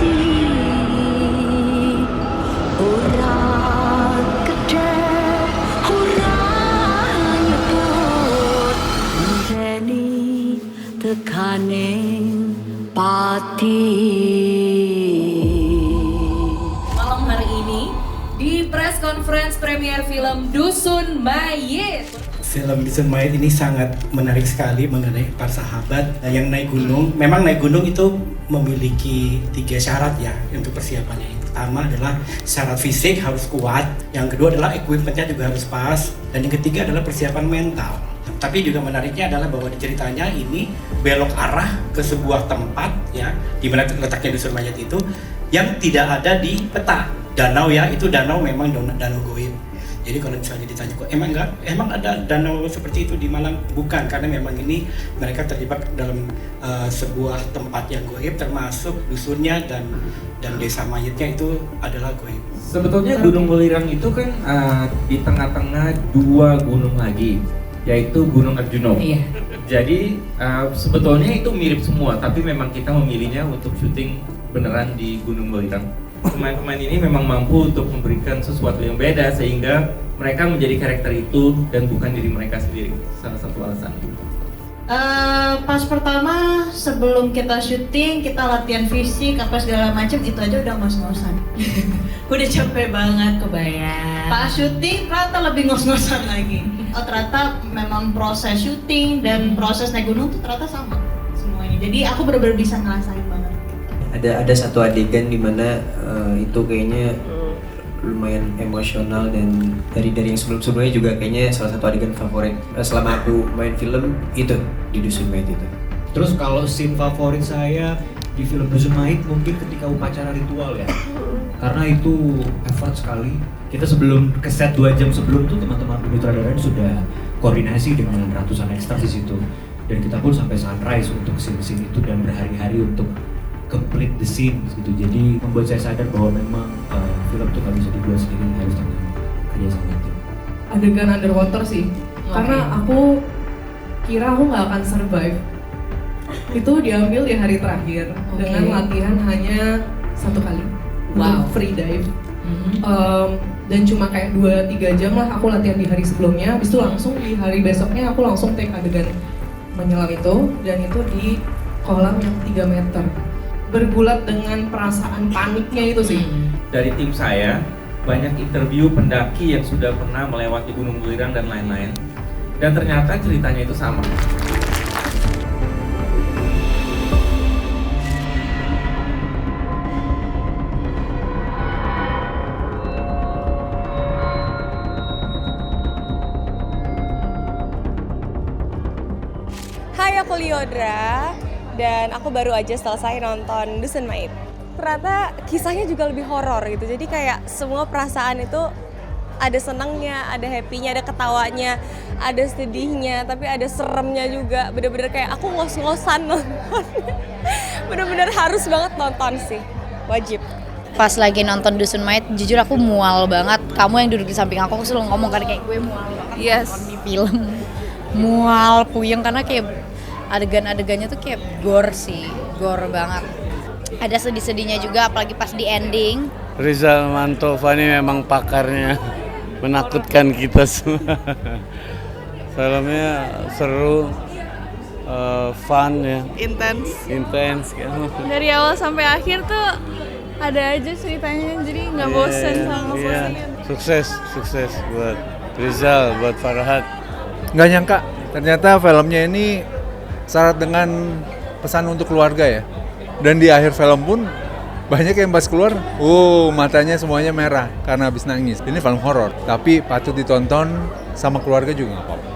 hati ora kedep ora nyebut ngenteni tekaning pati. Malam hari ini di press conference premier film Dusun Mayit. Film Dusun Mayit ini sangat menarik sekali mengenai para sahabat yang naik gunung. Memang naik gunung itu memiliki 3 syarat ya untuk persiapannya. Yang pertama adalah syarat fisik harus kuat, yang kedua adalah equipmentnya juga harus pas, dan yang ketiga adalah persiapan mental. Tapi juga menariknya adalah bahwa di ceritanya ini belok arah ke sebuah tempat ya, di mana letaknya Dusun Mayit itu yang tidak ada di peta. Danau ya, itu danau memang danau goib. Jadi kalau misalnya ditanya kok emang ada danau seperti itu di Malang? Bukan, karena memang ini mereka terjebak dalam sebuah tempat yang goib, termasuk dusunnya dan desa mayitnya itu adalah goib. Sebetulnya Gunung Welirang itu kan di tengah-tengah 2 gunung lagi, yaitu Gunung Arjuno. Iya. Jadi sebetulnya itu mirip semua, tapi memang kita memilihnya untuk syuting beneran di Gunung Welirang. Pemain-pemain ini memang mampu untuk memberikan sesuatu yang beda sehingga mereka menjadi karakter itu dan bukan diri mereka sendiri. Salah satu alasan. Pas pertama sebelum kita syuting, kita latihan fisik apa segala macam, itu aja udah ngos-ngosan. Udah capek banget, kebayang. Pas syuting ternyata lebih ngos-ngosan lagi. Oh ternyata memang proses syuting dan proses naik gunung tuh ternyata sama semuanya. Jadi aku benar-benar bisa ngerasain banget. Ada satu adegan di mana itu kayaknya lumayan emosional, dan dari yang sebelumnya juga kayaknya salah satu adegan favorit selama aku main film itu di Dusun Mayit itu. Terus kalau scene favorit saya di film Dusun Mayit mungkin ketika upacara ritual ya, karena itu effort sekali. Kita sebelum ke set 2 jam sebelum tuh teman-teman sutradara sudah koordinasi dengan ratusan extras di situ, dan kita pun sampai sunrise untuk scene itu dan berhari-hari untuk complete the scene gitu. Jadi membuat saya sadar bahwa memang film tuh gak bisa dibuat sendiri, harus kerja sama tim. Adegan underwater sih, karena aku kira aku nggak akan survive. Itu diambil di hari terakhir dengan latihan hanya 1 kali untuk free dive. Dan cuma kayak 2-3 jam lah aku latihan di hari sebelumnya, habis itu langsung di hari besoknya aku langsung take adegan menyelam itu, dan itu di kolam yang 3 meter. Bergulat dengan perasaan paniknya itu sih. Dari tim saya, banyak interview pendaki yang sudah pernah melewati Gunung Welirang dan lain-lain. Dan ternyata ceritanya itu sama. Hai, aku Liodra dan aku baru aja selesai nonton Dusun Mayit. Ternyata kisahnya juga lebih horor gitu, jadi kayak semua perasaan itu ada senangnya, ada happy-nya, ada ketawanya, ada sedihnya, tapi ada seremnya juga. Bener-bener kayak aku ngos-ngosan nonton. Bener-bener harus banget nonton sih, wajib. Pas lagi nonton Dusun Mayit, jujur aku mual banget. Kamu yang duduk di samping aku selalu ngomong kan kayak gue mual banget nonton di film. Mual, puyeng karena kayak adegan-adegannya tuh kayak gore sih, gore banget. Ada sedih-sedihnya juga, apalagi pas di ending. Rizal Mantovani memang pakarnya, menakutkan kita semua. Filmnya seru, fun ya. Intens. Dari awal sampai akhir tuh ada aja ceritanya, jadi nggak bosen sama Sukses buat Rizal, buat Farhat. Nggak nyangka, ternyata filmnya ini syarat dengan pesan untuk keluarga ya. Dan di akhir film pun banyak yang pas keluar, matanya semuanya merah karena habis nangis. Ini film horor, tapi patut ditonton sama keluarga juga nggak apa-apa.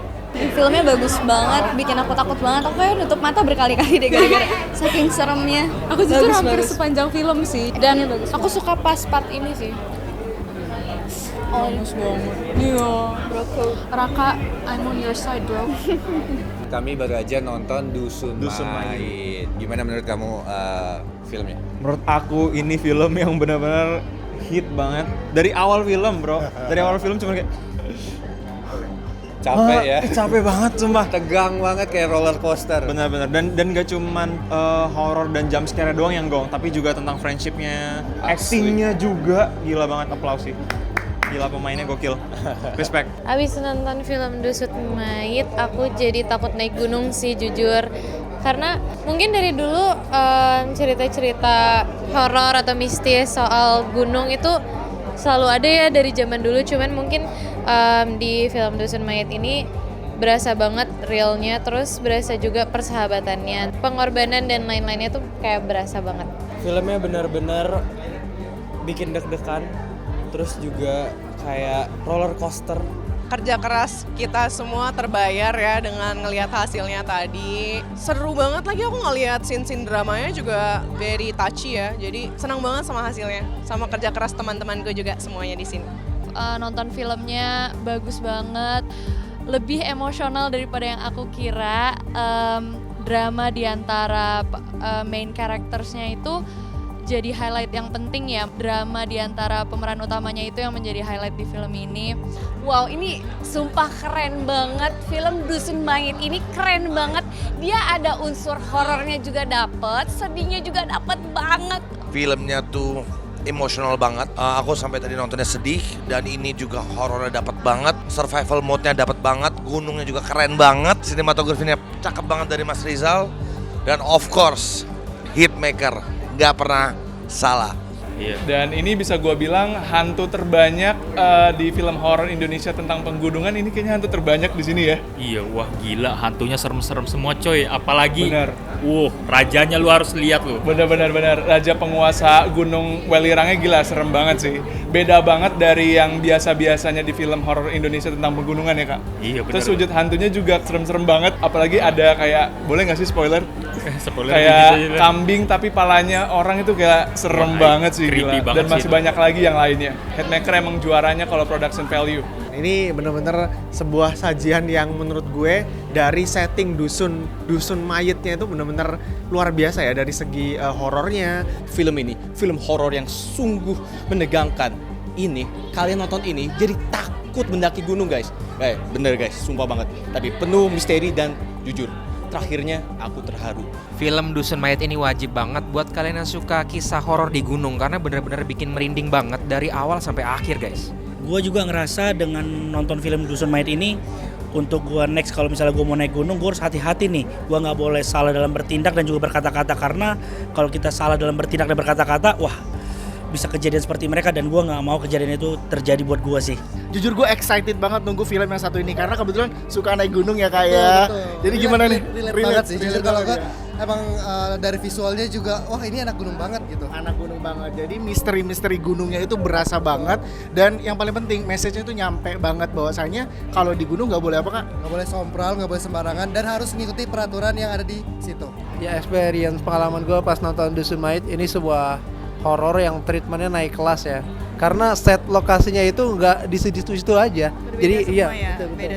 Filmnya bagus banget, bikin aku takut banget. Aku kayak nutup mata berkali-kali deh gara-gara saking seremnya. Aku jujur hampir sepanjang film sih. Dan aku suka pas part ini sih. Bagus banget. Iya, Raka, I'm on your side, bro. Kami baru aja nonton Dusun Mayit. Gimana menurut kamu filmnya? Menurut aku ini film yang benar-benar hit banget. Dari awal film bro, dari awal film cuma kayak Capek ya. Capek banget sumpah. Tegang banget kayak roller coaster. Benar-benar dan gak cuman horror dan jump scare doang yang gong, tapi juga tentang friendshipnya, actingnya juga gila banget, applause sih. Gila, pemainnya gokil. Respect. Abis nonton film Dusun Mayit, aku jadi takut naik gunung sih jujur. Karena mungkin dari dulu cerita-cerita horor atau mistis soal gunung itu selalu ada ya dari zaman dulu. Cuman mungkin di film Dusun Mayit ini berasa banget realnya, terus berasa juga persahabatannya, pengorbanan dan lain-lainnya tuh kayak berasa banget. Filmnya benar-benar bikin deg-degan, terus juga kayak roller coaster. Kerja keras kita semua terbayar ya dengan ngelihat hasilnya tadi. Seru banget lagi aku ngelihat scene-scene dramanya juga very touchy ya. Jadi senang banget sama hasilnya, sama kerja keras teman-temanku juga semuanya di sini. Nonton filmnya bagus banget, lebih emosional daripada yang aku kira. Drama di antara main characters-nya itu jadi highlight yang penting ya. Drama di antara pemeran utamanya itu yang menjadi highlight di film ini. Wow, ini sumpah keren banget. Film Dusun Mayit ini keren banget. Dia ada unsur horornya juga dapet, sedihnya juga dapet banget. Filmnya tuh emosional banget. Aku sampai tadi nontonnya sedih, dan ini juga horornya dapat banget, survival mode-nya dapat banget, gunungnya juga keren banget, sinematografinya cakep banget dari Mas Rizal, dan of course hitmaker nggak pernah salah. Dan ini bisa gue bilang hantu terbanyak di film horor Indonesia tentang penggunungan, ini kayaknya hantu terbanyak di sini ya. Iya, wah gila, hantunya serem-serem semua coy, apalagi rajanya lu harus lihat lu. Benar, raja penguasa Gunung Welirangnya gila, serem banget sih. Beda banget dari yang biasa-biasanya di film horor Indonesia tentang pegunungan ya kak. Iya benar. Terus wujud hantunya juga serem-serem banget, apalagi ada kayak, boleh nggak sih spoiler? Spoiler kayak kambing tapi palanya orang, itu kayak serem banget sih. Gila. Dan masih banyak lagi yang lainnya. Hitmaker emang juaranya kalau production value. Ini bener-bener sebuah sajian yang menurut gue dari setting dusun mayitnya itu bener-bener luar biasa ya dari segi horornya. Film ini film horor yang sungguh menegangkan. Ini kalian nonton ini jadi takut mendaki gunung guys. Bener guys, sumpah banget. Tapi penuh misteri dan jujur, terakhirnya aku terharu. Film Dusun Mayit ini wajib banget buat kalian yang suka kisah horor di gunung, karena bener-bener bikin merinding banget dari awal sampai akhir guys. Gue juga ngerasa dengan nonton film Dusun Mayit ini, untuk gue next kalau misalnya gue mau naik gunung, gue harus hati-hati nih. Gue nggak boleh salah dalam bertindak dan juga berkata-kata, karena kalau kita salah dalam bertindak dan berkata-kata, wah bisa kejadian seperti mereka, dan gue nggak mau kejadian itu terjadi buat gue sih. Jujur gue excited banget nunggu film yang satu ini, karena kebetulan suka naik gunung ya kayak. Jadi gimana nih? Relate banget sih. Jujur kalau gue emang dari visualnya juga, wah ini anak gunung banget gitu. Anak gunung banget. Jadi misteri gunungnya itu berasa banget, dan yang paling penting message-nya itu nyampe banget bahwasanya kalau di gunung nggak boleh apa kak? Nggak boleh sompral, nggak boleh sembarangan, dan harus mengikuti peraturan yang ada di situ. Ya, experience pengalaman gue pas nonton Dusun Mayit ini sebuah horor yang treatmentnya naik kelas ya, karena set lokasinya itu nggak di situ aja. Jadi iya,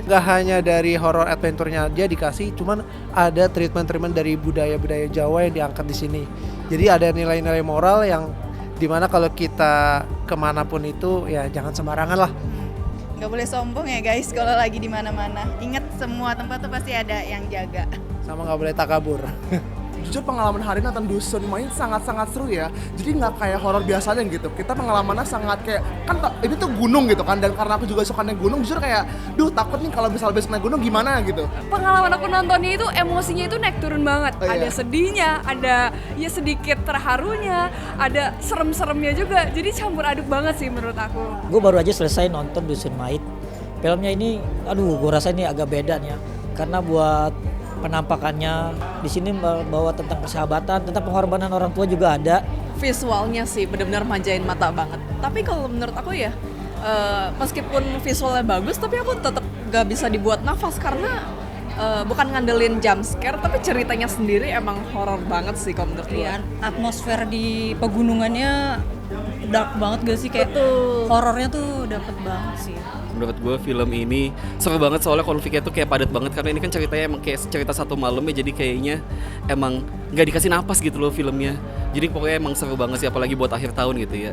nggak hanya dari horror adventure-nya aja dikasih, cuman ada treatment dari budaya Jawa yang diangkat di sini. Jadi ada nilai-nilai moral yang dimana kalau kita kemanapun itu ya jangan sembarangan lah. Nggak boleh sombong ya guys kalau lagi di mana-mana. Ingat semua tempat tuh pasti ada yang jaga. Sama nggak boleh takabur. Jujur pengalaman hari nonton Dusun Mayit sangat-sangat seru ya. Jadi nggak kayak horor biasanya gitu. Kita pengalamannya sangat kayak, kan ini tuh gunung gitu kan. Dan karena aku juga suka naik gunung, jujur kayak, takut nih kalau misalnya besok naik gunung gimana gitu. Pengalaman aku nontonnya itu emosinya itu naik turun banget. Ada sedihnya, ada ya sedikit terharunya, ada serem-seremnya juga. Jadi campur aduk banget sih menurut aku. Gue baru aja selesai nonton Dusun Mayit. Filmnya ini, gue rasa ini agak beda nih ya. Karena buat penampakannya di sini bawa tentang persahabatan, tentang pengorbanan orang tua juga ada. Visualnya sih benar-benar manjain mata banget. Tapi kalau menurut aku ya, meskipun visualnya bagus, tapi aku tetap gak bisa dibuat nafas karena bukan ngandelin jump scare, tapi ceritanya sendiri emang horor banget sih kalau menurut gue. Atmosfer di pegunungannya dark banget gak sih, kayak horornya tuh dapet banget sih. Menurut gue film ini seru banget soalnya konfliknya tuh kayak padat banget, karena ini kan ceritanya emang kayak cerita satu malam ya, jadi kayaknya emang nggak dikasih napas gitu loh filmnya. Jadi pokoknya emang seru banget sih, apalagi buat akhir tahun gitu ya.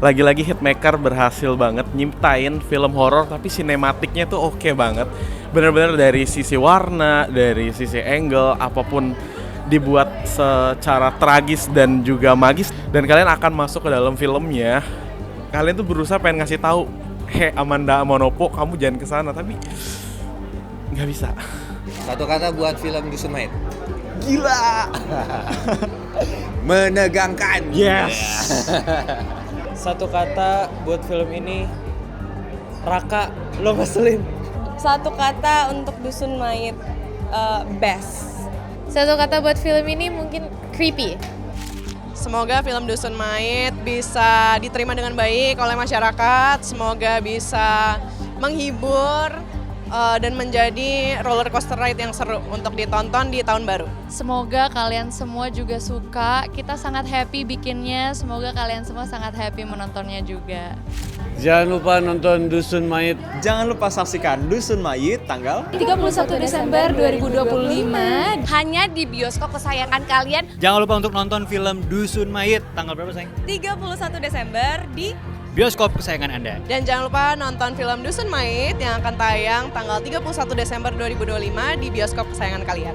lagi-lagi Hitmaker berhasil banget nyiptain film horor tapi sinematiknya tuh oke banget. Bener-bener dari sisi warna, dari sisi angle, apapun dibuat secara tragis dan juga magis. Dan kalian akan masuk ke dalam filmnya. Kalian tuh berusaha pengen ngasih tahu, "Hey Amanda Manopo, kamu jangan kesana," tapi nggak bisa. Satu kata buat film Dusun Mayit. Gila. Menegangkan. Yes. Satu kata buat film ini, Raka, lo ngeselin. Satu kata untuk Dusun Mayit, best. Satu kata buat film ini mungkin creepy. Semoga film Dusun Mayit bisa diterima dengan baik oleh masyarakat. Semoga bisa menghibur dan menjadi roller coaster ride yang seru untuk ditonton di tahun baru. Semoga kalian semua juga suka. Kita sangat happy bikinnya. Semoga kalian semua sangat happy menontonnya juga. Jangan lupa nonton Dusun Mayit. Jangan lupa saksikan Dusun Mayit tanggal 31 Desember 2025 hanya di bioskop kesayangan kalian. Jangan lupa untuk nonton film Dusun Mayit tanggal berapa sayang? 31 Desember di bioskop kesayangan Anda. Dan jangan lupa nonton film Dusun Mayit yang akan tayang tanggal 31 Desember 2025 di bioskop kesayangan kalian.